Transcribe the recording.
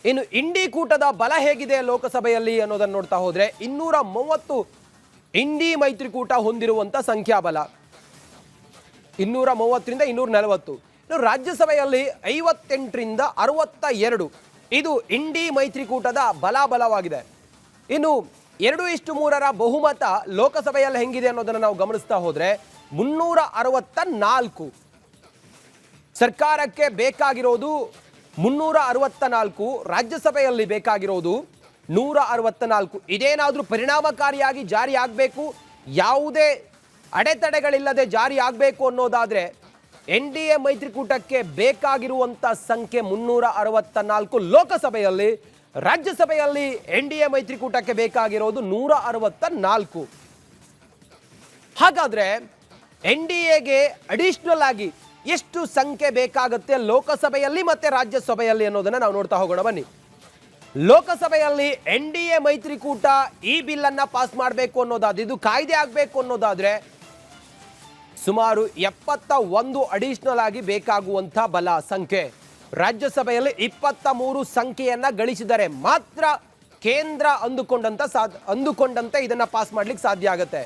ಇನ್ನು ಇಂಡಿ ಕೂಟದ ಬಲ ಹೇಗಿದೆ ಲೋಕಸಭೆಯಲ್ಲಿ ಅನ್ನೋದನ್ನು ನೋಡ್ತಾ ಹೋದ್ರೆ 230 ಇಂಡಿ ಮೈತ್ರಿಕೂಟ ಹೊಂದಿರುವಂತ ಸಂಖ್ಯಾಬಲ 230ರಿಂದ 240. ಇನ್ನು ರಾಜ್ಯಸಭೆಯಲ್ಲಿ 58ರಿಂದ 62 ಇದು ಇಂಡಿ ಮೈತ್ರಿಕೂಟದ ಬಲವಾಗಿದೆ. ಇನ್ನು 2:3 ಬಹುಮತ ಲೋಕಸಭೆಯಲ್ಲಿ ಹೆಂಗಿದೆ ಅನ್ನೋದನ್ನು ನಾವು ಗಮನಿಸ್ತಾ ಹೋದ್ರೆ 364 ಸರ್ಕಾರಕ್ಕೆ ಬೇಕಾಗಿರೋದು 364, ರಾಜ್ಯಸಭೆಯಲ್ಲಿ ಬೇಕಾಗಿರೋದು 164. ಇದೇನಾದರೂ ಪರಿಣಾಮಕಾರಿಯಾಗಿ ಜಾರಿ ಆಗಬೇಕು, ಯಾವುದೇ ಅಡೆತಡೆಗಳಿಲ್ಲದೆ ಜಾರಿ ಆಗಬೇಕು ಅನ್ನೋದಾದರೆ NDA ಮೈತ್ರಿಕೂಟಕ್ಕೆ ಬೇಕಾಗಿರುವಂಥ ಸಂಖ್ಯೆ 364 ಲೋಕಸಭೆಯಲ್ಲಿ, ರಾಜ್ಯಸಭೆಯಲ್ಲಿ NDA ಮೈತ್ರಿಕೂಟಕ್ಕೆ ಬೇಕಾಗಿರೋದು 164. ಹಾಗಾದರೆ NDAಗೆ ಅಡಿಷನಲ್ ಆಗಿ ಎಷ್ಟು ಸಂಖ್ಯೆ ಬೇಕಾಗುತ್ತೆ ಲೋಕಸಭೆಯಲ್ಲಿ ಮತ್ತೆ ರಾಜ್ಯಸಭೆಯಲ್ಲಿ ಅನ್ನೋದನ್ನ ನಾವು ನೋಡ್ತಾ ಹೋಗೋಣ ಬನ್ನಿ. ಲೋಕಸಭೆಯಲ್ಲಿ NDA ಮೈತ್ರಿಕೂಟ ಈ ಬಿಲ್ ಅನ್ನ ಪಾಸ್ ಮಾಡಬೇಕು ಅನ್ನೋದಾದ್ರೆ, ಇದು ಕಾಯ್ದೆ ಆಗಬೇಕು ಅನ್ನೋದಾದ್ರೆ ಸುಮಾರು 71 ಅಡಿಷನಲ್ ಆಗಿ ಬೇಕಾಗುವಂತ ಬಲ ಸಂಖ್ಯೆ. ರಾಜ್ಯಸಭೆಯಲ್ಲಿ 23 ಸಂಖ್ಯೆಯನ್ನ ಗಳಿಸಿದರೆ ಮಾತ್ರ ಕೇಂದ್ರ ಅಂದುಕೊಂಡಂತೆ ಇದನ್ನ ಪಾಸ್ ಮಾಡ್ಲಿಕ್ಕೆ ಸಾಧ್ಯ ಆಗುತ್ತೆ.